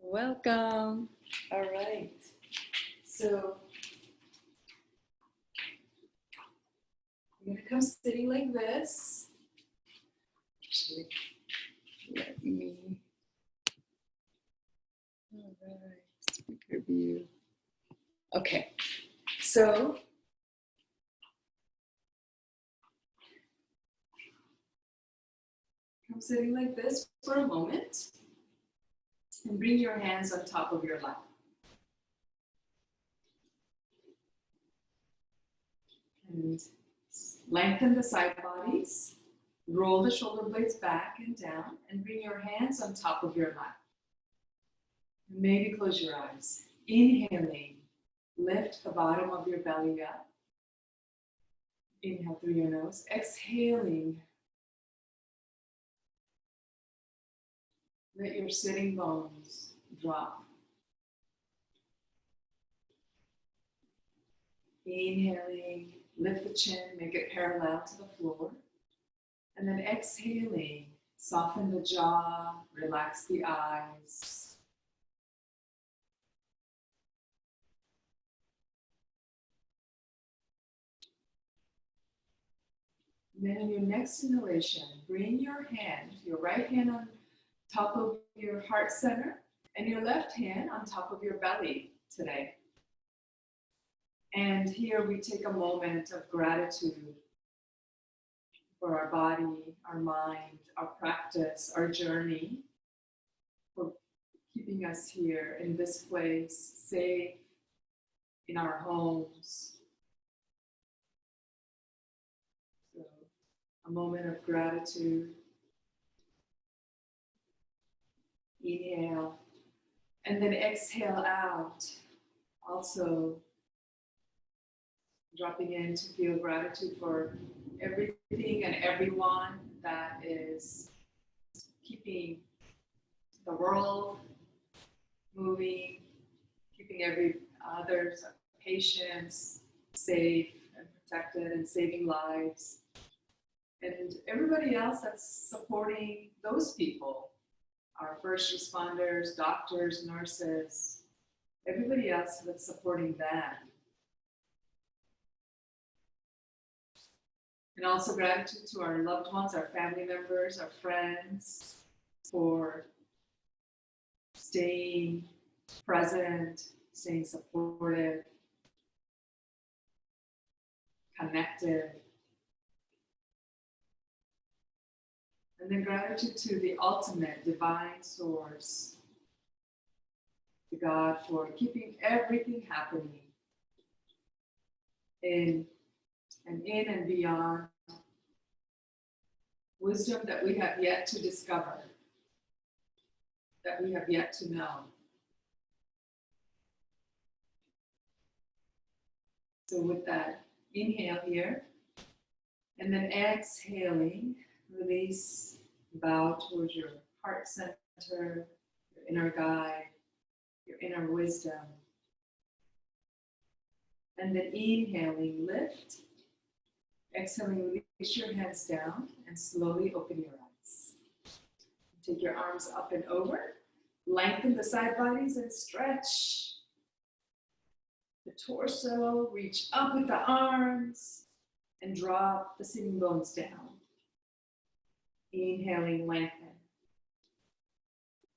Welcome. All right. So I'm going to come sitting like this. Actually, let me. All right. Speaker view. Okay. So come sitting like this for a moment and bring your hands on top of your lap. And lengthen the side bodies, roll the shoulder blades back and down, and bring your hands on top of your lap. Maybe close your eyes. Inhaling, lift the bottom of your belly up. Inhale through your nose. Exhaling, let your sitting bones drop. Inhaling, lift the chin, make it parallel to the floor. And then exhaling, soften the jaw, relax the eyes. And then in your next inhalation, bring your hand, your right hand on top of your heart center and your left hand on top of your belly today. And here we take a moment of gratitude for our body, our mind, our practice, our journey, for keeping us here in this place, safe, in our homes. So, a moment of gratitude. Inhale, and then exhale out. Also, dropping in to feel gratitude for everything and everyone that is keeping the world moving, keeping others, patients safe and protected and saving lives. And everybody else that's supporting those people, our first responders, doctors, nurses, everybody else that's supporting them. And also gratitude to our loved ones, our family members, our friends, for staying present, staying supportive, connected. And then gratitude to the ultimate divine source, to God, for keeping everything happening in and beyond wisdom that we have yet to discover, that we have yet to know. So with that, inhale here, and then exhaling, release, bow towards your heart center, your inner guide, your inner wisdom. And then inhaling, lift. Exhaling, release your hands down and slowly open your eyes. Take your arms up and over. Lengthen the side bodies and stretch the torso. Reach up with the arms and drop the sitting bones down. Inhaling, lengthen.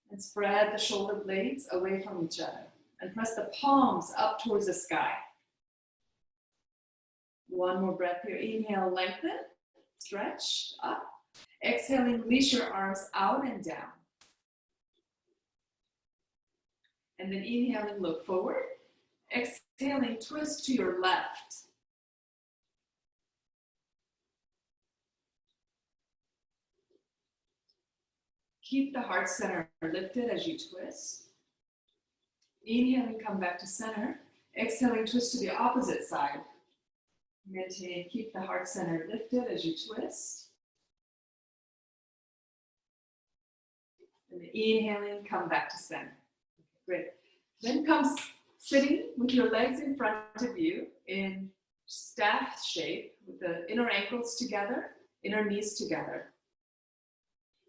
And spread the shoulder blades away from each other. And press the palms up towards the sky. One more breath here. Inhale, lengthen, stretch up. Exhaling, release your arms out and down. And then inhaling, look forward. Exhaling, twist to your left. Keep the heart center lifted as you twist. Inhaling, come back to center. Exhaling, twist to the opposite side. Maintain, keep the heart center lifted as you twist. And inhaling, come back to center. Great. Then come sitting with your legs in front of you in staff shape with the inner ankles together, inner knees together.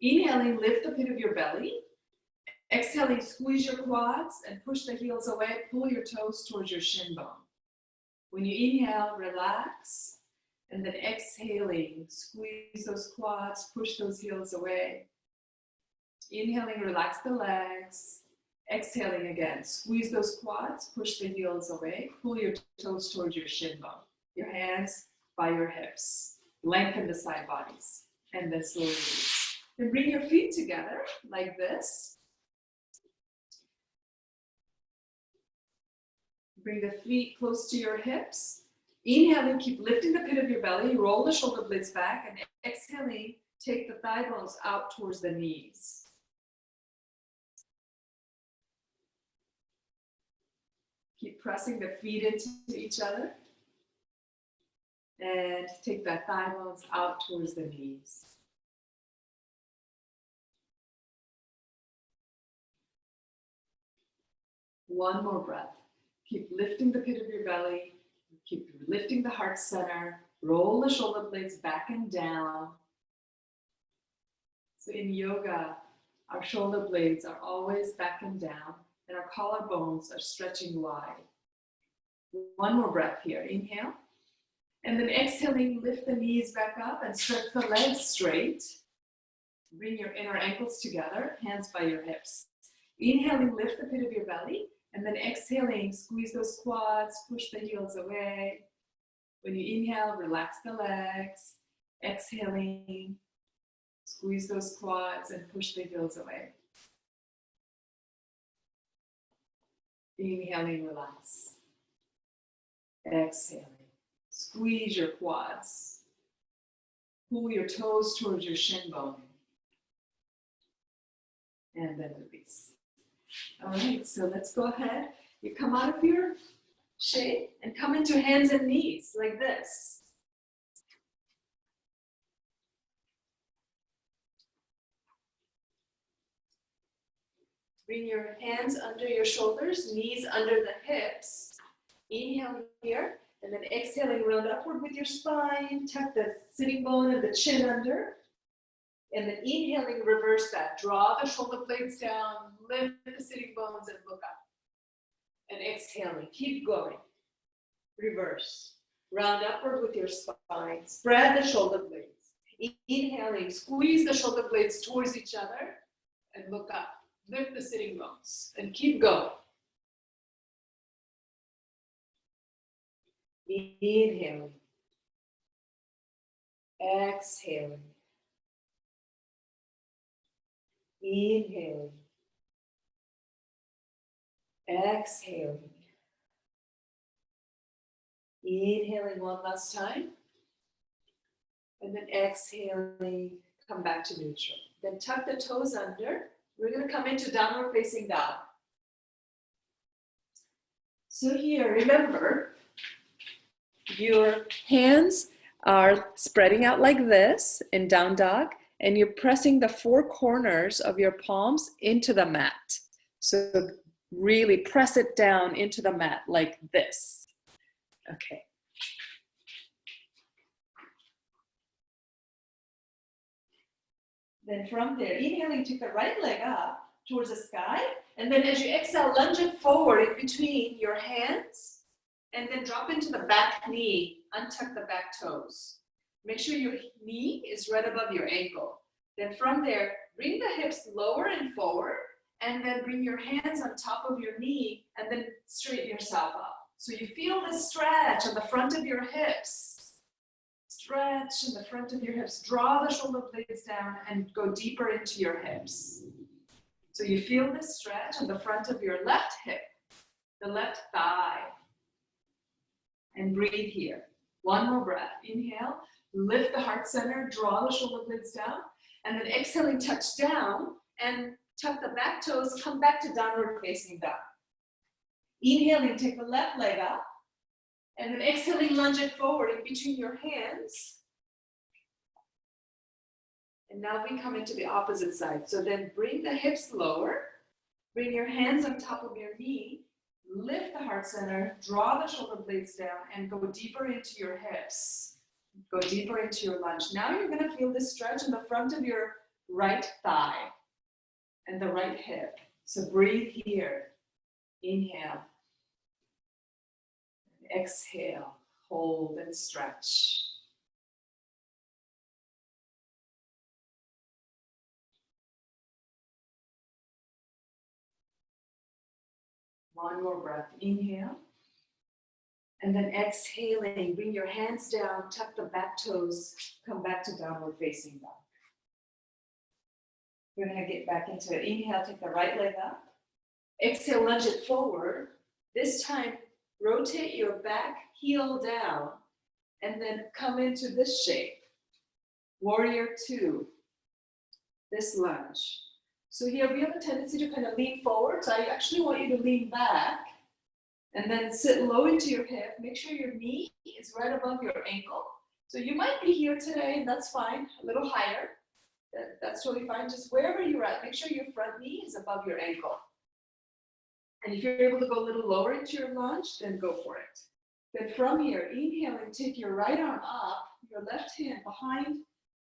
Inhaling, lift the pit of your belly. Exhaling, squeeze your quads and push the heels away. Pull your toes towards your shin bone. When you inhale, relax. And then exhaling, squeeze those quads, push those heels away. Inhaling, relax the legs. Exhaling again, squeeze those quads, push the heels away. Pull your toes towards your shin bone. Your hands by your hips. Lengthen the side bodies. And then slowly release. Then bring your feet together like this. Bring the feet close to your hips. Inhaling, keep lifting the pit of your belly. Roll the shoulder blades back. And exhaling, take the thigh bones out towards the knees. Keep pressing the feet into each other. And take the thigh bones out towards the knees. One more breath. Keep lifting the pit of your belly. Keep lifting the heart center. Roll the shoulder blades back and down. So in yoga, our shoulder blades are always back and down, and our collarbones are stretching wide. One more breath here. Inhale. And then exhaling, lift the knees back up and stretch the legs straight. Bring your inner ankles together, hands by your hips. Inhaling, lift the pit of your belly. And then exhaling, squeeze those quads, push the heels away. When you inhale, relax the legs. Exhaling, squeeze those quads and push the heels away. Inhaling, relax. Exhaling, squeeze your quads. Pull your toes towards your shin bone. And then release. All right, so let's go ahead. You come out of your shape and come into hands and knees like this. Bring your hands under your shoulders, knees under the hips. Inhale here, and then exhaling, round upward with your spine. Tuck the sitting bone and the chin under. And then inhaling, reverse that. Draw the shoulder blades down, lift the sitting bones and look up. And exhaling, keep going. Reverse. Round upward with your spine. Spread the shoulder blades. Inhaling, squeeze the shoulder blades towards each other and look up. Lift the sitting bones and keep going. Inhaling. Exhaling. Inhaling. Exhaling. Inhaling one last time. And then exhaling, come back to neutral. Then tuck the toes under. We're going to come into downward facing dog. So here, remember, your hands are spreading out like this in down dog, and you're pressing the four corners of your palms into the mat. So really press it down into the mat like this. Okay. Then from there, inhaling, take the right leg up towards the sky. And then as you exhale, lunge it forward in between your hands. And then drop into the back knee. Untuck the back toes. Make sure your knee is right above your ankle. Then from there, bring the hips lower and forward. And then bring your hands on top of your knee. And then straighten yourself up. So you feel the stretch on the front of your hips. Stretch in the front of your hips. Draw the shoulder blades down and go deeper into your hips. So you feel this stretch on the front of your left hip, the left thigh. And breathe here. One more breath. Inhale. Lift the heart center. Draw the shoulder blades down. And then exhaling, touch down. And tuck the back toes. Come back to downward facing dog. Inhaling, take the left leg up. And then exhaling, lunge it forward in between your hands. And now we come into the opposite side. So then bring the hips lower. Bring your hands on top of your knee. Lift the heart center. Draw the shoulder blades down and go deeper into your hips. Go deeper into your lunge. Now you're going to feel this stretch in the front of your right thigh and the right hip. So breathe here. Inhale. Exhale. Hold and stretch. One more breath. Inhale. And then exhaling, bring your hands down, tuck the back toes, come back to downward facing dog. We're gonna get back into it. Inhale, take the right leg up. Exhale, lunge it forward. This time, rotate your back heel down and then come into this shape. Warrior two, this lunge. So here we have a tendency to kind of lean forward. So I actually want you to lean back and then sit low into your hip. Make sure your knee is right above your ankle. So you might be here today, and that's fine, a little higher. That's totally fine. Just wherever you're at, make sure your front knee is above your ankle. And if you're able to go a little lower into your lunge, then go for it. Then from here, inhaling, take your right arm up, your left hand behind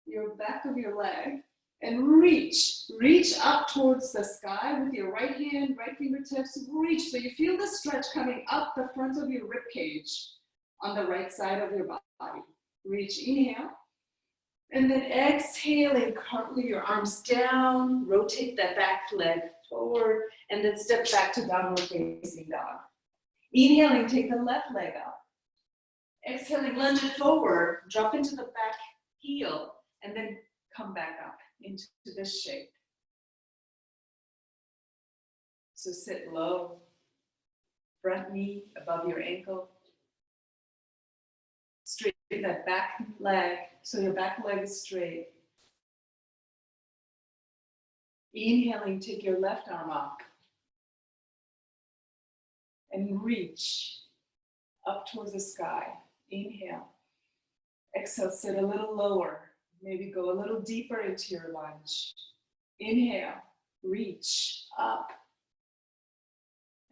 your back of your leg, and reach up towards the sky with your right hand, right fingertips, reach. So you feel the stretch coming up the front of your rib cage on the right side of your body. Reach, inhale. And then exhaling, cartwheel your arms down, rotate that back leg forward, and then step back to downward facing dog. Inhaling, take the left leg up. Exhaling, lunge it forward, drop into the back heel, and then come back up into this shape. So sit low, front knee above your ankle. Straighten that back leg so your back leg is straight. Inhaling, take your left arm up and reach up towards the sky. Inhale. Exhale, sit a little lower. Maybe go a little deeper into your lunge. Inhale, reach up.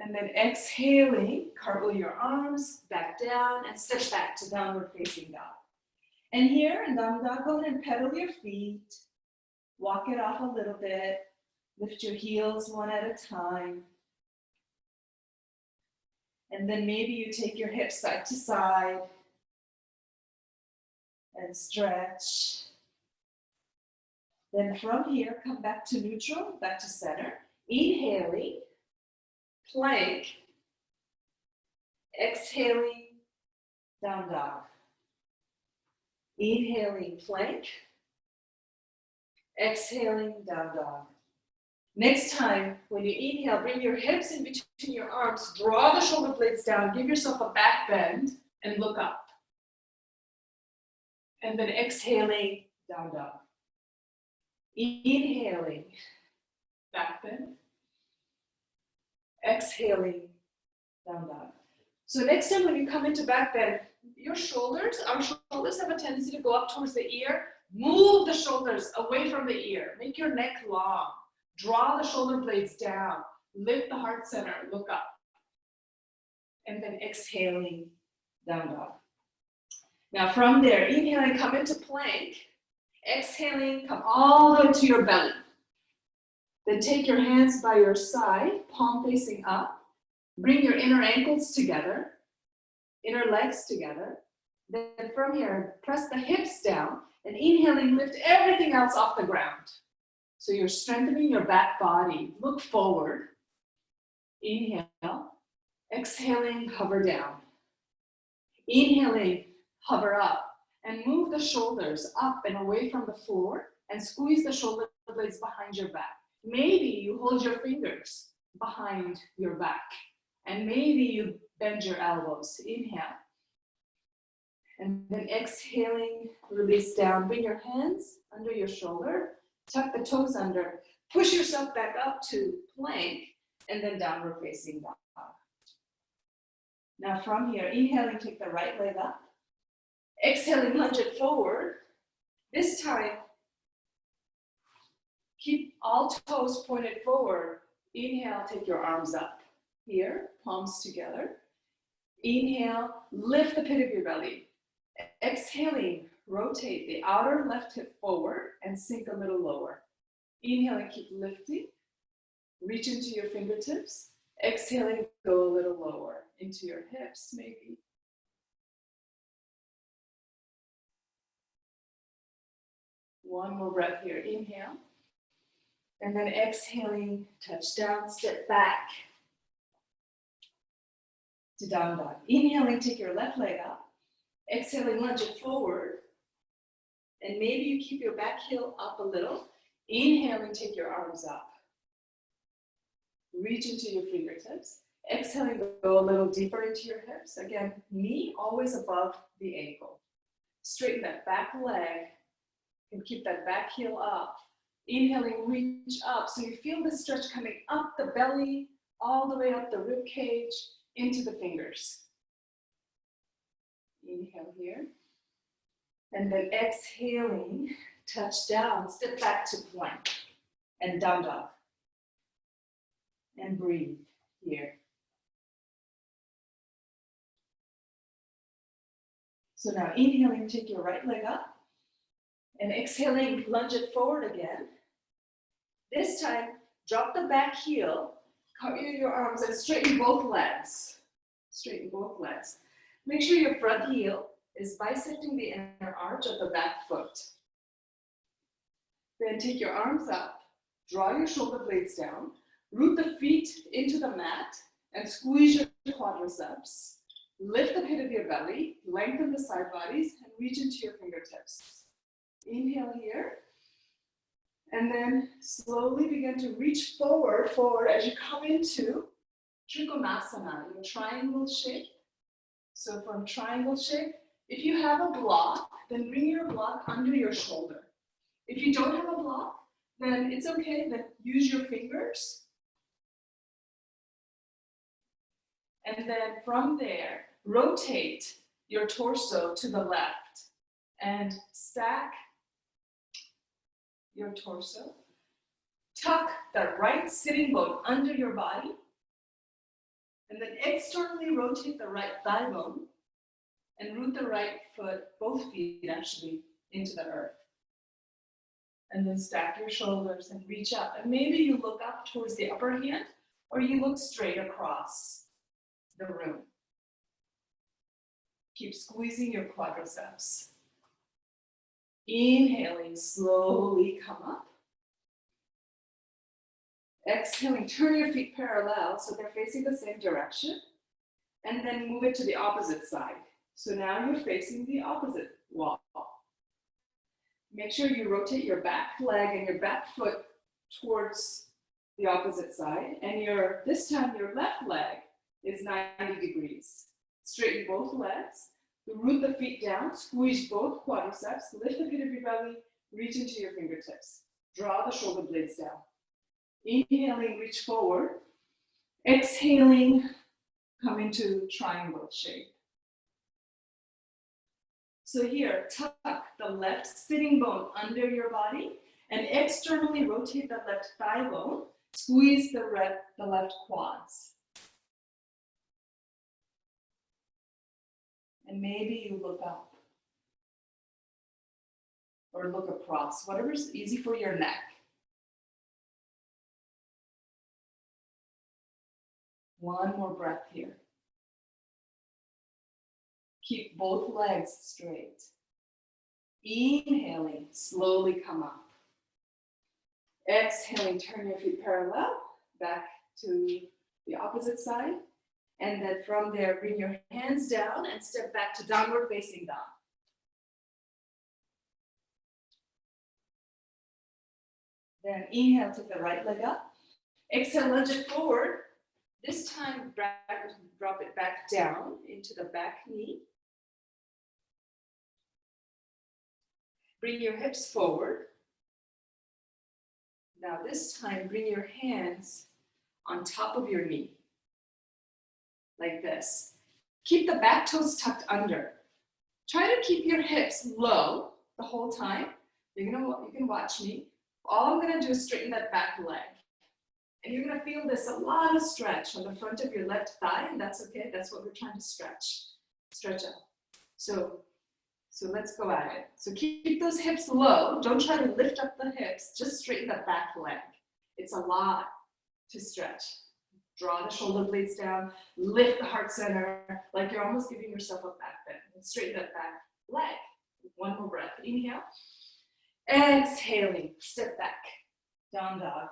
And then exhaling, cartwheel your arms back down and step back to downward facing dog. And here in down dog, go ahead and pedal your feet. Walk it off a little bit. Lift your heels one at a time. And then maybe you take your hips side to side and stretch. Then from here, come back to neutral, back to center. Inhaling, plank. Exhaling, down dog. Inhaling, plank. Exhaling, down dog. Next time, when you inhale, bring your hips in between your arms, draw the shoulder blades down, give yourself a back bend, and look up. And then exhaling, down dog. Inhaling, back bend. Exhaling, down dog. So next time when you come into back bend, our shoulders have a tendency to go up towards the ear. Move the shoulders away from the ear. Make your neck long. Draw the shoulder blades down. Lift the heart center, look up. And then exhaling, down dog. Now from there, inhaling, come into plank. Exhaling, come all the way to your belly. Then take your hands by your side, palm facing up. Bring your inner ankles together, inner legs together. Then from here, press the hips down and inhaling, lift everything else off the ground. So you're strengthening your back body. Look forward. Inhale. Exhaling, hover down. Inhaling, hover up. And move the shoulders up and away from the floor and squeeze the shoulder blades behind your back. Maybe you hold your fingers behind your back. And maybe you bend your elbows. Inhale. And then exhaling, release down. Bring your hands under your shoulder. Tuck the toes under. Push yourself back up to plank and then downward facing dog. Now from here, inhaling, take the right leg up. Exhaling, lunge it forward. This time, keep all toes pointed forward. Inhale, take your arms up. Here, palms together. Inhale, lift the pit of your belly. Exhaling, rotate the outer left hip forward and sink a little lower. Inhaling, keep lifting. Reach into your fingertips. Exhaling, go a little lower into your hips, maybe. One more breath here. Inhale. And then exhaling, touch down, step back to down dog. Inhaling, take your left leg up. Exhaling, lunge it forward. And maybe you keep your back heel up a little. Inhaling, take your arms up. Reach into your fingertips. Exhaling, go a little deeper into your hips. Again, knee always above the ankle. Straighten that back leg and keep that back heel up. Inhaling, reach up. So you feel the stretch coming up the belly, all the way up the rib cage, into the fingers. Inhale here. And then exhaling, touch down, step back to plank and down dog. And breathe here. So now inhaling, take your right leg up. And exhaling, lunge it forward again. This time, drop the back heel, cover your arms, and straighten both legs. Straighten both legs. Make sure your front heel is bisecting the inner arch of the back foot. Then take your arms up, draw your shoulder blades down, root the feet into the mat, and squeeze your quadriceps. Lift the pit of your belly, lengthen the side bodies, and reach into your fingertips. Inhale here. And then slowly begin to reach forward as you come into Trikonasana, in a triangle shape. So from triangle shape, if you have a block, then bring your block under your shoulder. If you don't have a block, then it's okay, then use your fingers. And then from there, rotate your torso to the left and stack your torso. Tuck the right sitting bone under your body. And then externally rotate the right thigh bone and root the right foot, both feet actually, into the earth. And then stack your shoulders and reach up. And maybe you look up towards the upper hand or you look straight across the room. Keep squeezing your quadriceps. Inhaling, slowly come up. Exhaling, turn your feet parallel so they're facing the same direction. And then move it to the opposite side. So now you're facing the opposite wall. Make sure you rotate your back leg and your back foot towards the opposite side. And this time your left leg is 90 degrees. Straighten both legs. Root the feet down, squeeze both quadriceps, lift the pit of your belly, reach into your fingertips. Draw the shoulder blades down. Inhaling, reach forward. Exhaling, come into triangle shape. So here, tuck the left sitting bone under your body and externally rotate the left thigh bone. Squeeze the left quads. And maybe you look up or look across, whatever's easy for your neck. One more breath here. Keep both legs straight. Inhaling, slowly come up. Exhaling, turn your feet parallel, back to the opposite side. And then from there, bring your hands down and step back to downward facing dog. Then inhale, take the right leg up. Exhale, lunge it forward. This time, drop it back down into the back knee. Bring your hips forward. Now this time, bring your hands on top of your knee. Like this. Keep the back toes tucked under. Try to keep your hips low the whole time. You can watch me. All I'm gonna do is straighten that back leg. And you're gonna feel this, a lot of stretch on the front of your left thigh, and that's okay. That's what we're trying to stretch out. So let's go at it. So keep those hips low. Don't try to lift up the hips, just straighten the back leg. It's a lot to stretch. Draw the shoulder blades down, lift the heart center, like you're almost giving yourself a back bend. And straighten that back leg. One more breath. Inhale. Exhaling, step back. Down dog.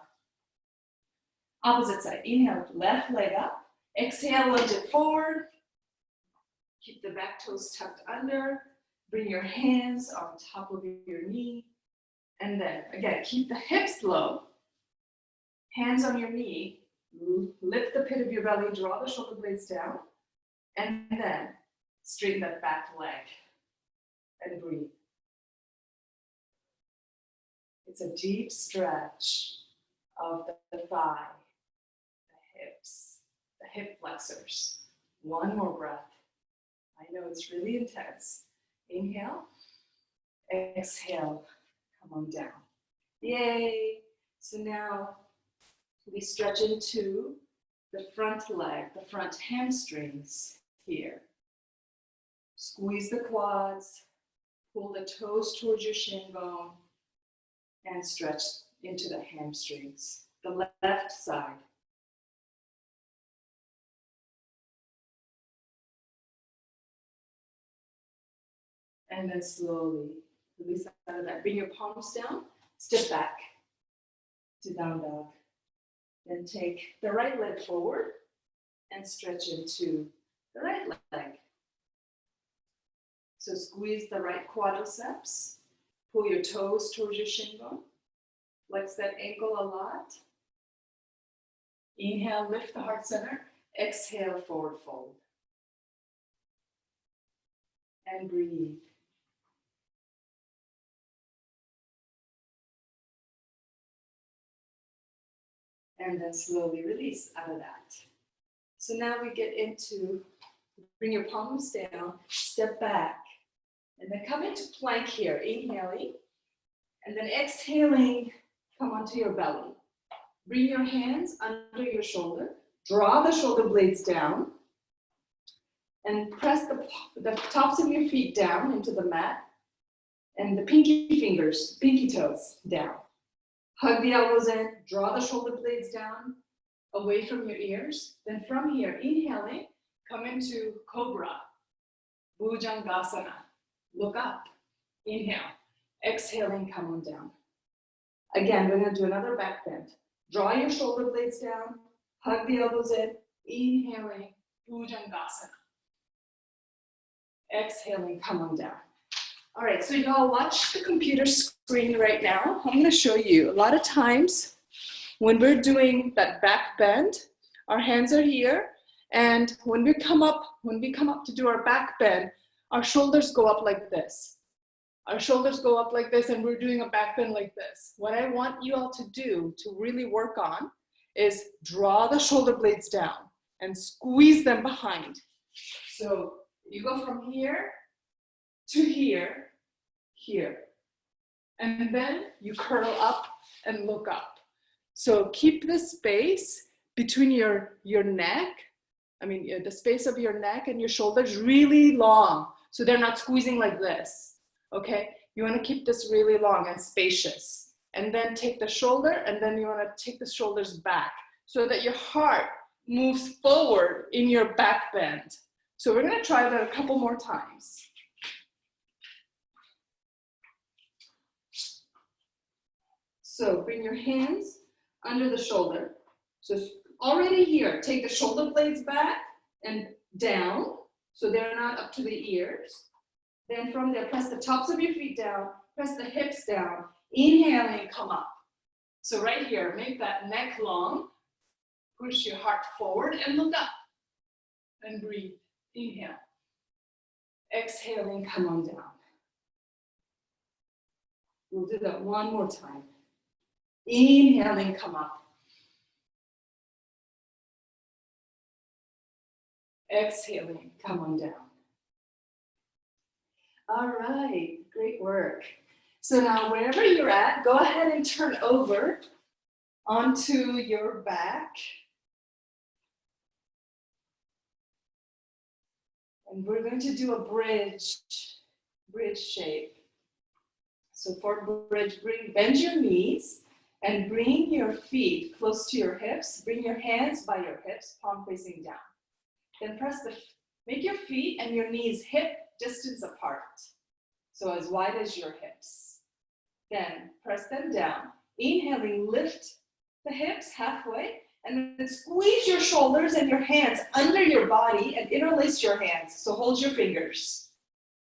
Opposite side. Inhale, left leg up. Exhale, lunge it forward. Keep the back toes tucked under. Bring your hands on top of your knee. And then, again, keep the hips low. Hands on your knee. Lift the pit of your belly. Draw the shoulder blades down. And then, straighten that back leg. And breathe. It's a deep stretch of the thigh, the hips, the hip flexors. One more breath. I know it's really intense. Inhale, exhale, come on down. Yay! So now we stretch into the front leg, the front hamstrings here. Squeeze the quads, pull the toes towards your shin bone, and stretch into the hamstrings, the left side. And then slowly release out of that. Bring your palms down, step back to down dog. Then take the right leg forward and stretch into the right leg. So squeeze the right quadriceps. Pull your toes towards your shin bone. Flex that ankle a lot. Inhale, lift the heart center. Exhale, forward fold. And breathe. And then slowly release out of that. So now we get into, bring your palms down, step back, and then come into plank here, inhaling, and then exhaling, come onto your belly. Bring your hands under your shoulder, draw the shoulder blades down, and press the tops of your feet down into the mat, and the pinky toes down. Hug the elbows in, draw the shoulder blades down, away from your ears. Then from here, inhaling, come into Cobra, Bhujangasana. Look up, inhale. Exhaling, come on down. Again, we're gonna do another back bend. Draw your shoulder blades down, hug the elbows in, inhaling, Bhujangasana. Exhaling, come on down. All right, so y'all watch the computer screen right now. I'm gonna show you. A lot of times when we're doing that back bend, our hands are here, and when we come up to do our back bend, our shoulders go up like this. Our shoulders go up like this, and we're doing a back bend like this. What I want you all to do to really work on is draw the shoulder blades down and squeeze them behind. So you go from here to here, here. And then you curl up and look up. So keep the space between your neck, the space of your neck and your shoulders really long, so they're not squeezing like this, okay? You wanna keep this really long and spacious. And then take the shoulder, and then you wanna take the shoulders back so that your heart moves forward in your back bend. So we're gonna try that a couple more times. So bring your hands under the shoulder. So already here, take the shoulder blades back and down, so they're not up to the ears. Then from there, press the tops of your feet down, press the hips down, inhaling, come up. So right here, make that neck long, push your heart forward and look up. And breathe, inhale. Exhaling, come on down. We'll do that one more time. Inhaling, come up. Exhaling, come on down. All right, great work. So now wherever you're at, go ahead and turn over onto your back. And we're going to do a bridge shape. So for bridge, bend your knees And bring your feet close to your hips. Bring your hands by your hips, palm facing down. Then make your feet and your knees hip distance apart. So as wide as your hips. Then press them down. Inhaling, lift the hips halfway. And then squeeze your shoulders and your hands under your body and interlace your hands. So hold your fingers.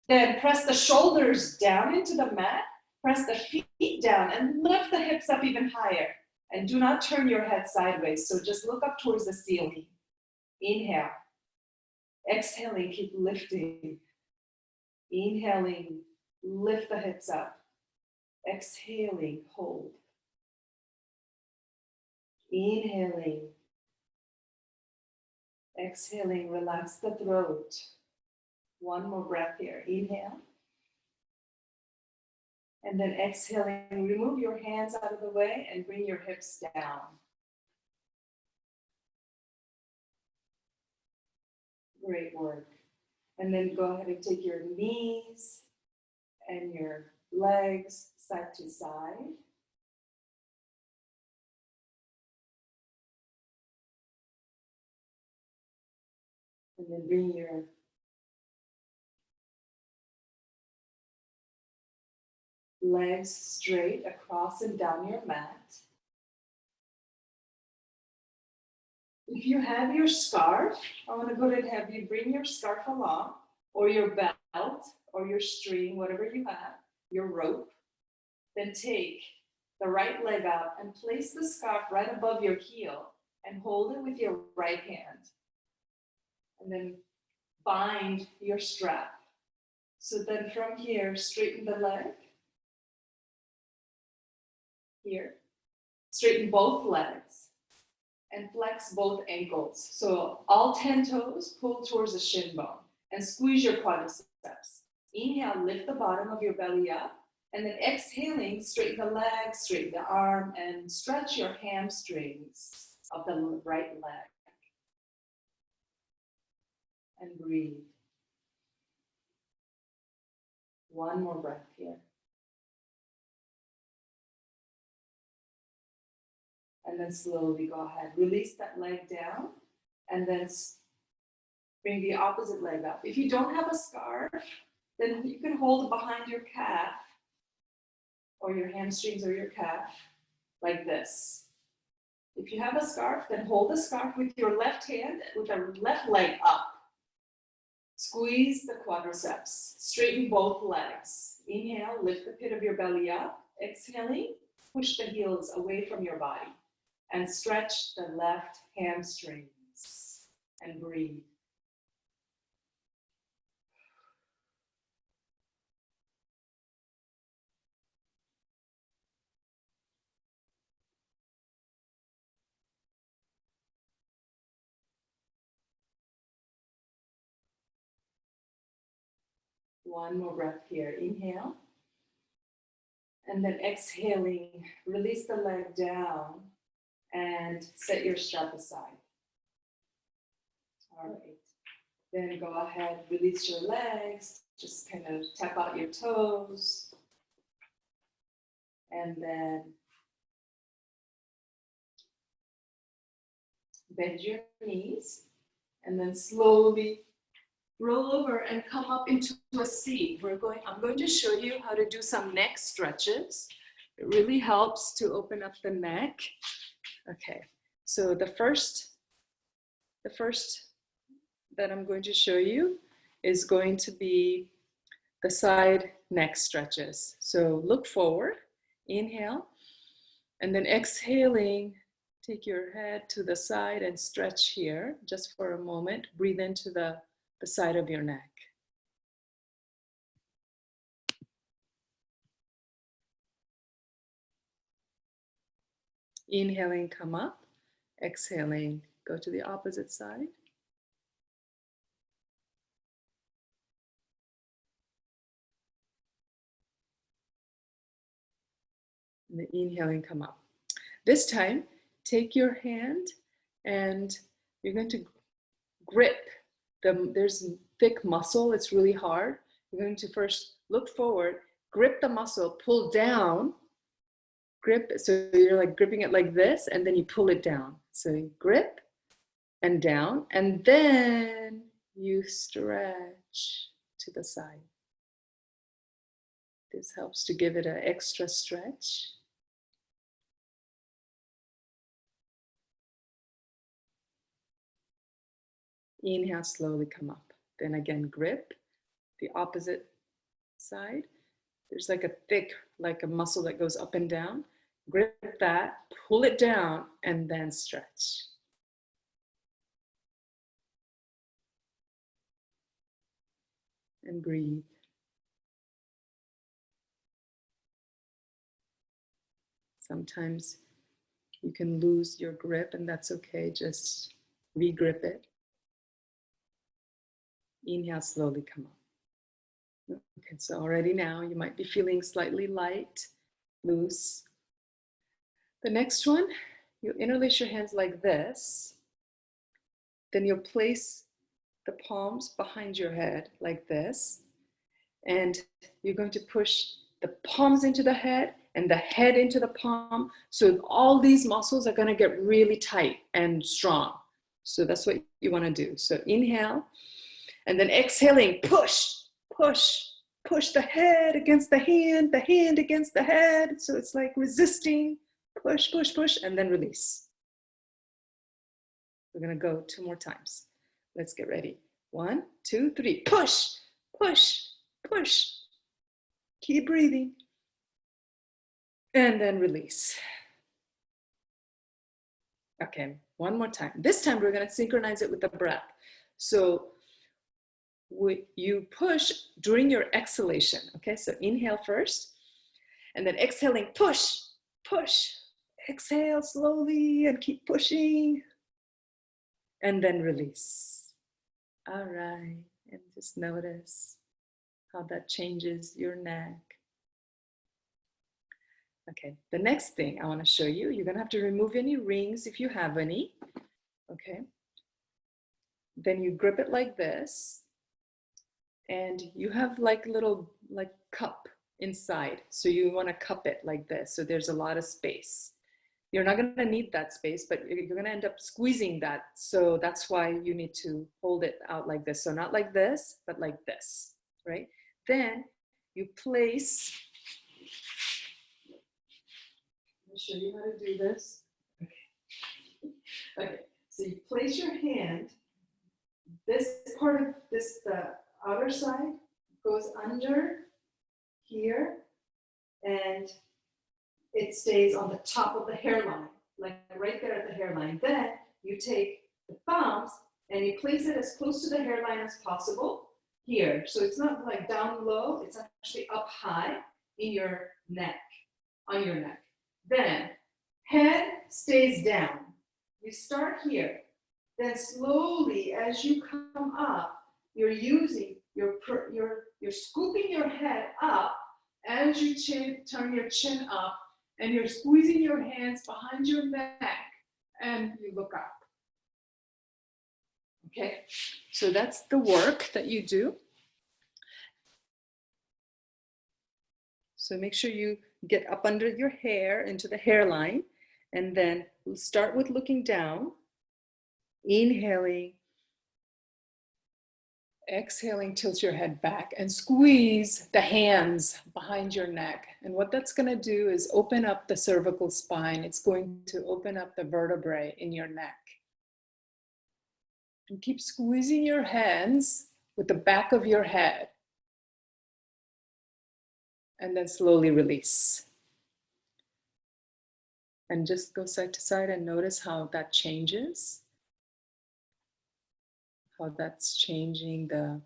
Then press the shoulders down into the mat. Press the feet down and lift the hips up even higher. And do not turn your head sideways. So just look up towards the ceiling. Inhale. Exhaling, keep lifting. Inhaling, lift the hips up. Exhaling, hold. Inhaling. Exhaling, relax the throat. One more breath here. Inhale. And then exhaling, remove your hands out of the way and bring your hips down. Great work. And then go ahead and take your knees and your legs side to side. And then bring your legs straight across and down your mat. If you have your scarf, I want to go ahead and have you bring your scarf along, or your belt, or your string, whatever you have, your rope. Then take the right leg out and place the scarf right above your heel and hold it with your right hand. And then bind your strap. So then from here, straighten the leg. Here. Straighten both legs. And flex both ankles. So all 10 toes pull towards the shin bone and squeeze your quadriceps. Inhale, lift the bottom of your belly up. And then exhaling, straighten the leg, straighten the arm, and stretch your hamstrings of the right leg. And breathe. One more breath here. And then slowly go ahead. Release that leg down and then bring the opposite leg up. If you don't have a scarf, then you can hold it behind your calf or your hamstrings or your calf like this. If you have a scarf, then hold the scarf with your left hand with the left leg up. Squeeze the quadriceps. Straighten both legs. Inhale, lift the pit of your belly up. Exhaling, push the heels away from your body. And stretch the left hamstrings and breathe. One more breath here. Inhale. And then exhaling, release the leg down and set your strap aside. All right. Then go ahead, release your legs. Just kind of tap out your toes. And then bend your knees. And then slowly roll over and come up into a seat. I'm going to show you how to do some neck stretches. It really helps to open up the neck. Okay, so the first that I'm going to show you is going to be the side neck stretches. So look forward, inhale, and then exhaling, take your head to the side and stretch here just for a moment. Breathe into the side of your neck. Inhaling, come up. Exhaling, go to the opposite side. And then inhaling, come up. This time, take your hand and you're going to grip. There's thick muscle, it's really hard. You're going to first look forward, grip the muscle, pull down, grip. So you're like gripping it like this, and then you pull it down. So you grip and down, and then you stretch to the side. This helps to give it an extra stretch. Inhale, slowly come up. Then again, grip the opposite side. There's like a thick, like a muscle that goes up and down. Grip that, pull it down, and then stretch. And breathe. Sometimes you can lose your grip, and that's okay. Just re-grip it. Inhale, slowly come up. Okay, so already now you might be feeling slightly light, loose. The next one, you interlace your hands like this. Then you'll place the palms behind your head like this. And you're going to push the palms into the head and the head into the palm. So all these muscles are going to get really tight and strong. So that's what you want to do. So inhale, and then exhaling, push, push, push the head against the hand against the head. So it's like resisting, push, push, push, and then release. We're going to go 2 more times. Let's get ready. 1, 2, 3, push, push, push. Keep breathing. And then release. Okay, 1 more time. This time we're going to synchronize it with the breath. So you push during your exhalation. Okay, so inhale first. And then exhaling, push, push. Exhale slowly and keep pushing. And then release. All right, and just notice how that changes your neck. Okay, the next thing I want to show you, you're going to have to remove any rings if you have any. Okay, then you grip it like this, and you have like little like cup inside, so you want to cup it like this, so there's a lot of space. You're not going to need that space, but you're going to end up squeezing that, so that's why you need to hold it out like this. So not like this, but like this, right? Then you place, let me show you how to do this. Okay, so you place your hand, this part of this, the outer side goes under here, and it stays on the top of the hairline, like right there at the hairline. Then you take the thumbs and you place it as close to the hairline as possible here. So it's not like down low, it's actually up high in your neck, on your neck. Then head stays down. You start here. Then slowly, as you come up, you're using you're scooping your head up as you turn your chin up, and you're squeezing your hands behind your neck, and you look up. Okay, so that's the work that you do. So make sure you get up under your hair into the hairline, and then we'll start with looking down, inhaling, exhaling, tilt your head back and squeeze the hands behind your neck. And what that's going to do is open up the cervical spine. It's going to open up the vertebrae in your neck. And keep squeezing your hands with the back of your head. And then slowly release. And just go side to side and notice how that changes. How that's changing the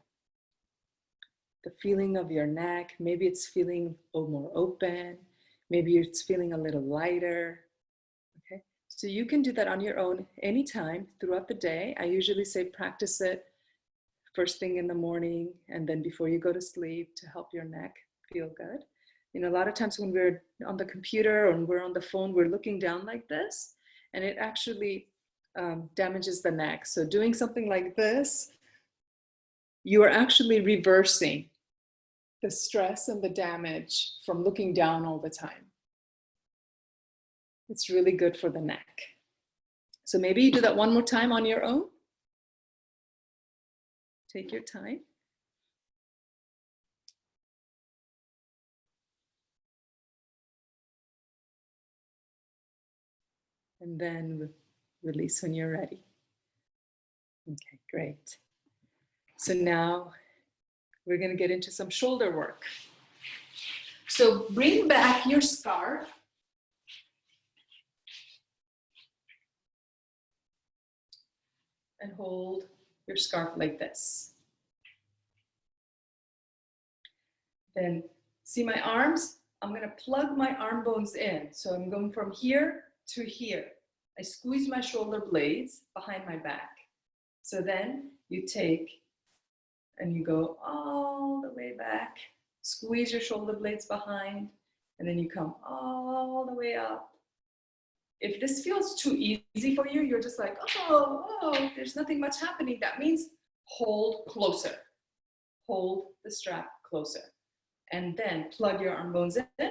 feeling of your neck. Maybe it's feeling a little more open. Maybe it's feeling a little lighter. Okay, so you can do that on your own anytime throughout the day. I usually say practice it first thing in the morning and then before you go to sleep to help your neck feel good. You know, a lot of times when we're on the computer or when we're on the phone, we're looking down like this, and it actually damages the neck. So doing something like this, you are actually reversing the stress and the damage from looking down all the time. It's really good for the neck. So maybe you do that one more time on your own. Take your time. And then release when you're ready. Okay, great. So now we're going to get into some shoulder work. So bring back your scarf. And hold your scarf like this. Then see my arms? I'm going to plug my arm bones in. So I'm going from here to here. I squeeze my shoulder blades behind my back. So then you take and you go all the way back. Squeeze your shoulder blades behind. And then you come all the way up. If this feels too easy for you, you're just like, oh, there's nothing much happening. That means hold closer. Hold the strap closer. And then plug your arm bones in,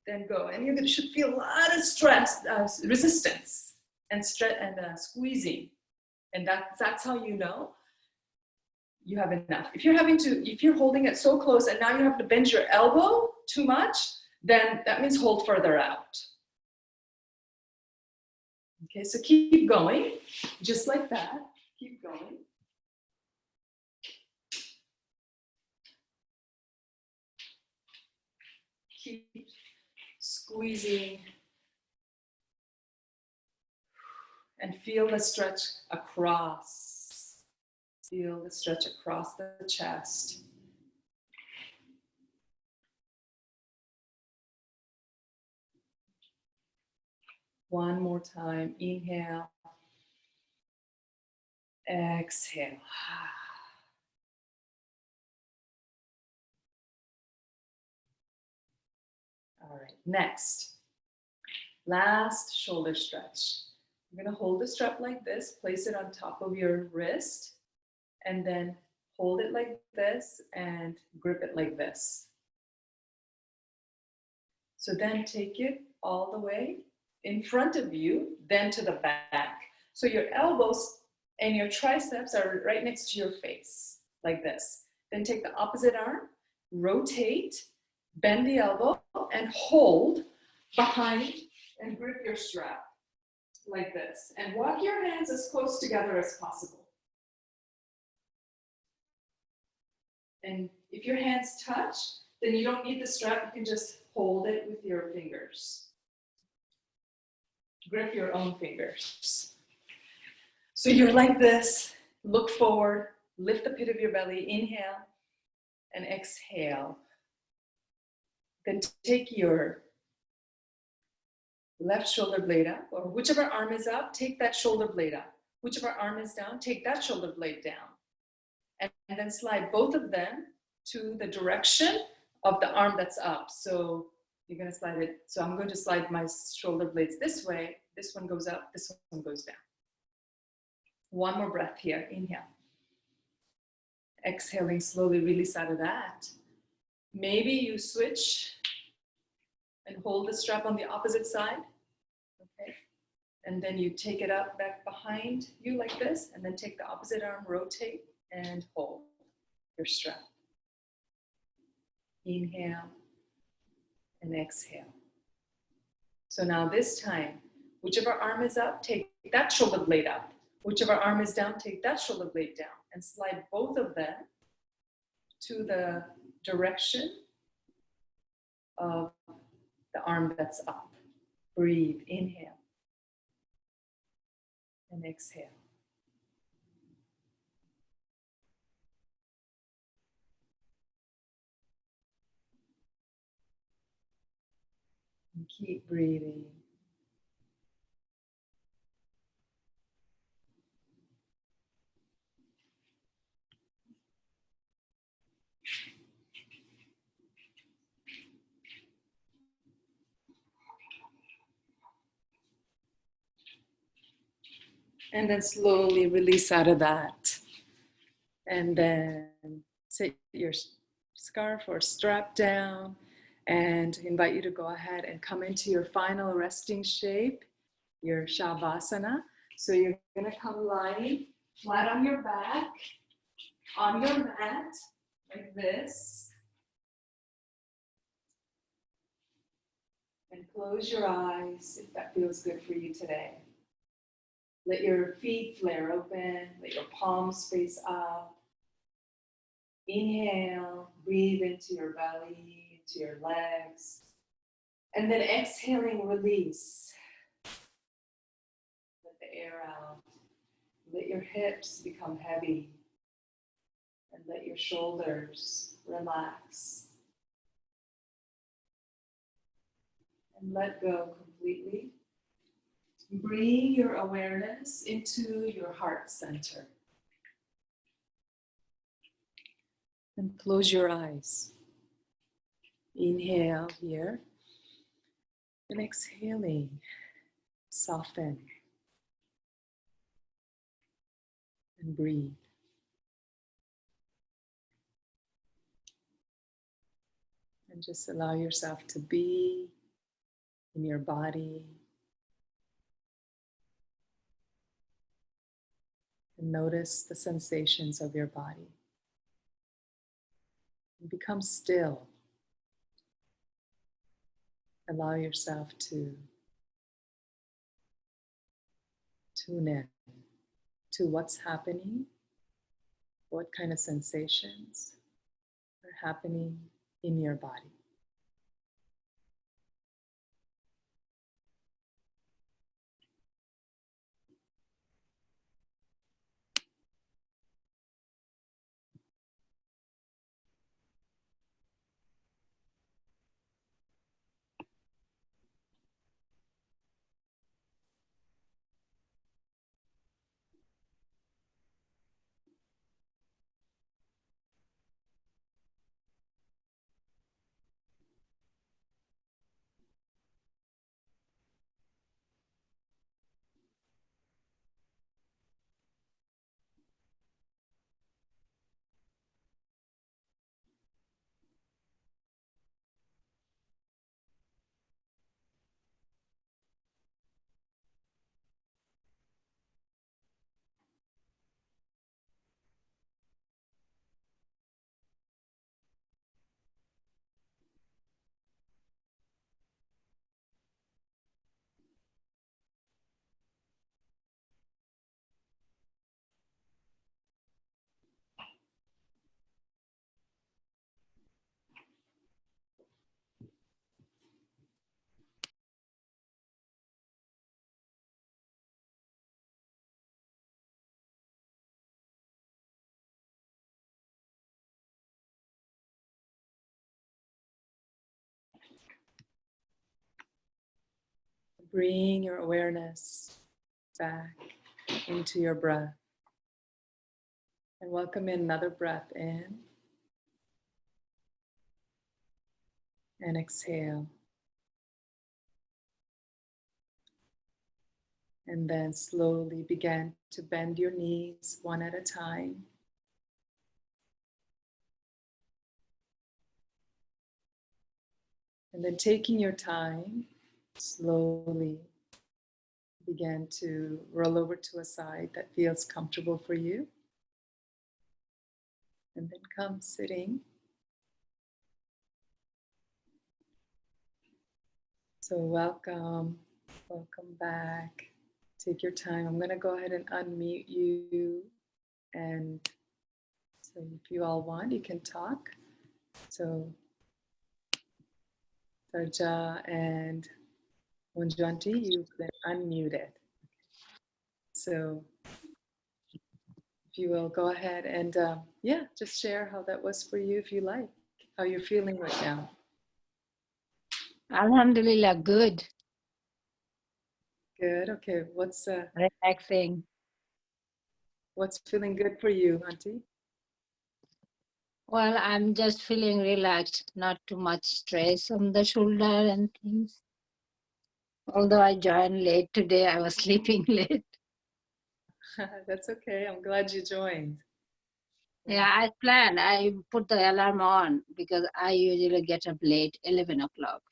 then go. And you should feel a lot of stress, resistance, and squeezing. And that's how you know you have enough. If you're holding it so close and now you have to bend your elbow too much, then that means hold further out. Okay, so keep going, just like that. Keep going. Keep squeezing. And feel the stretch across. Feel the stretch across the chest. One more time. Inhale. Exhale. All right, next. Last shoulder stretch. You're going to hold the strap like this, place it on top of your wrist, and then hold it like this and grip it like this. So then take it all the way in front of you, then to the back. So your elbows and your triceps are right next to your face, like this. Then take the opposite arm, rotate, bend the elbow, and hold behind and grip your strap like this. And walk your hands as close together as possible. And if your hands touch, then you don't need the strap. You can just hold it with your fingers. Grip your own fingers. So you're like this. Look forward. Lift the pit of your belly. Inhale and exhale. Then take your left shoulder blade up, or whichever arm is up, take that shoulder blade up. Whichever arm is down, take that shoulder blade down. And then slide both of them to the direction of the arm that's up. So you're going to slide it. So I'm going to slide my shoulder blades this way. This one goes up, this one goes down. One more breath here. Inhale. Exhaling slowly, release out of that. Maybe you switch and hold the strap on the opposite side. Okay. And then you take it up back behind you like this, and then take the opposite arm, rotate, and hold your strap. Inhale and exhale. So now this time, whichever arm is up, take that shoulder blade up. Whichever arm is down, take that shoulder blade down, and slide both of them to the direction of the arm that's up. Breathe, inhale and exhale. And keep breathing. And then slowly release out of that. And then sit your scarf or strap down. And invite you to go ahead and come into your final resting shape, your savasana. So you're going to come lying flat on your back, on your mat, like this. And close your eyes if that feels good for you today. Let your feet flare open, let your palms face up. Inhale, breathe into your belly, into your legs. And then exhaling, release. Let the air out. Let your hips become heavy. And let your shoulders relax. And let go completely. Bring your awareness into your heart center. And close your eyes. Inhale here. And exhaling, soften. And breathe. And just allow yourself to be in your body. And notice the sensations of your body. And become still. Allow yourself to tune in to what's happening, what kind of sensations are happening in your body. Bring your awareness back into your breath. And welcome in another breath in. And exhale. And then slowly begin to bend your knees one at a time. And then taking your time, slowly begin to roll over to a side that feels comfortable for you. And then come sitting. So welcome back. Take your time. I'm gonna go ahead and unmute you. And so if you all want, you can talk. So Sarja and Munjanti, you've been unmuted. So if you will go ahead and just share how that was for you if you like, how you're feeling right now. Alhamdulillah, good. Good, okay. What's relaxing? What's feeling good for you, Auntie? Well, I'm just feeling relaxed, not too much stress on the shoulder and things. Although I joined late today, I was sleeping late. That's okay. I'm glad you joined. Yeah, I plan. I put the alarm on because I usually get up late, 11 o'clock,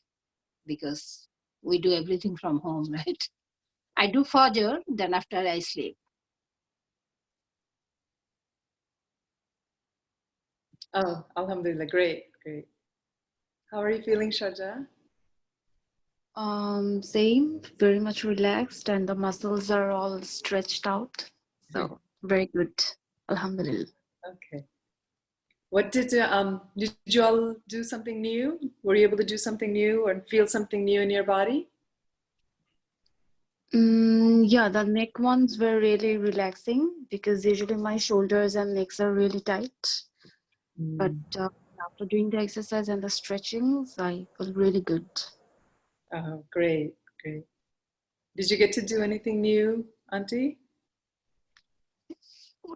because we do everything from home, right? I do Fajr, then after I sleep. Oh, alhamdulillah. Great, great. How are you feeling, Shaja? Same, very much relaxed, and the muscles are all stretched out. So very good. Alhamdulillah. Okay. What did you all do something new? Were you able to do something new or feel something new in your body? Yeah, the neck ones were really relaxing because usually my shoulders and necks are really tight. But after doing the exercise and the stretchings, I feel really good. Oh, great, great. Did you get to do anything new, Auntie?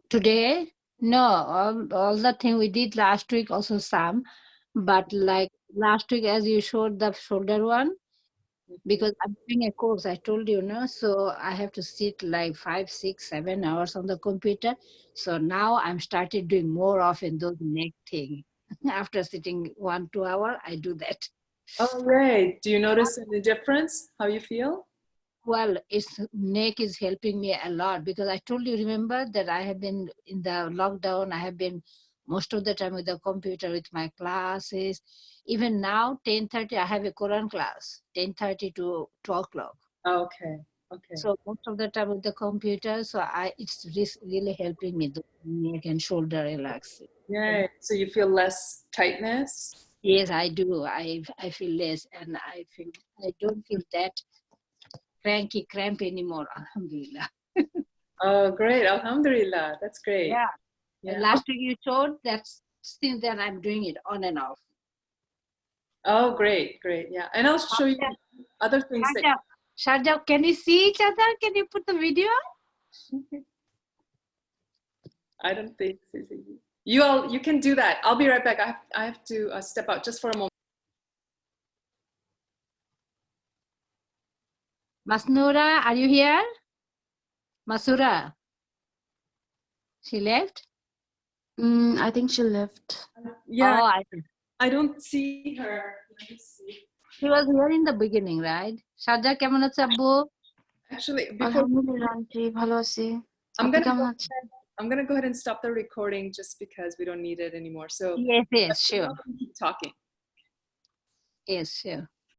Today, no, all the thing we did last week also some, but like last week as you showed the shoulder one, because I'm doing a course, I told you, no, so I have to sit like 5, 6, 7 hours on the computer. So now I'm started doing more often those neck thing. After sitting 1, 2 hour, I do that. Oh, great. Do you notice any difference? How you feel? Well, its neck is helping me a lot because I told you, remember that I have been in the lockdown, I have been most of the time with the computer with my classes. Even now, 10:30, I have a Quran class, 10:30 to 12 o'clock. Oh, okay, okay. So most of the time with the computer, so it's really helping me, the neck and shoulder relaxing. Yay. So you feel less tightness? Yes, I do. I feel less, and I don't feel that cramp anymore. Alhamdulillah. Oh, great. Alhamdulillah. That's great. Yeah. Yeah. Last week you showed that since then I'm doing it on and off. Oh, great, great. Yeah. And I'll show you other things that Sharjah, can you see each other? Can you put the video? I don't think you can do that. I'll be right back. I have to step out just for a moment. Masnura, are you here? Masura. She left? I think she left. Yeah, Oh, I don't see her. Let me see. she was here in the beginning, right? Sharjah, কেমন আছে আব্বু? Actually, before আলহামদুলিল্লাহ aunty ভালো আছি I'm আপনি gonna কেমন go আছেন I'm gonna go ahead and stop the recording just because we don't need it anymore. So Yes, sure. keep talking. Yes, sure.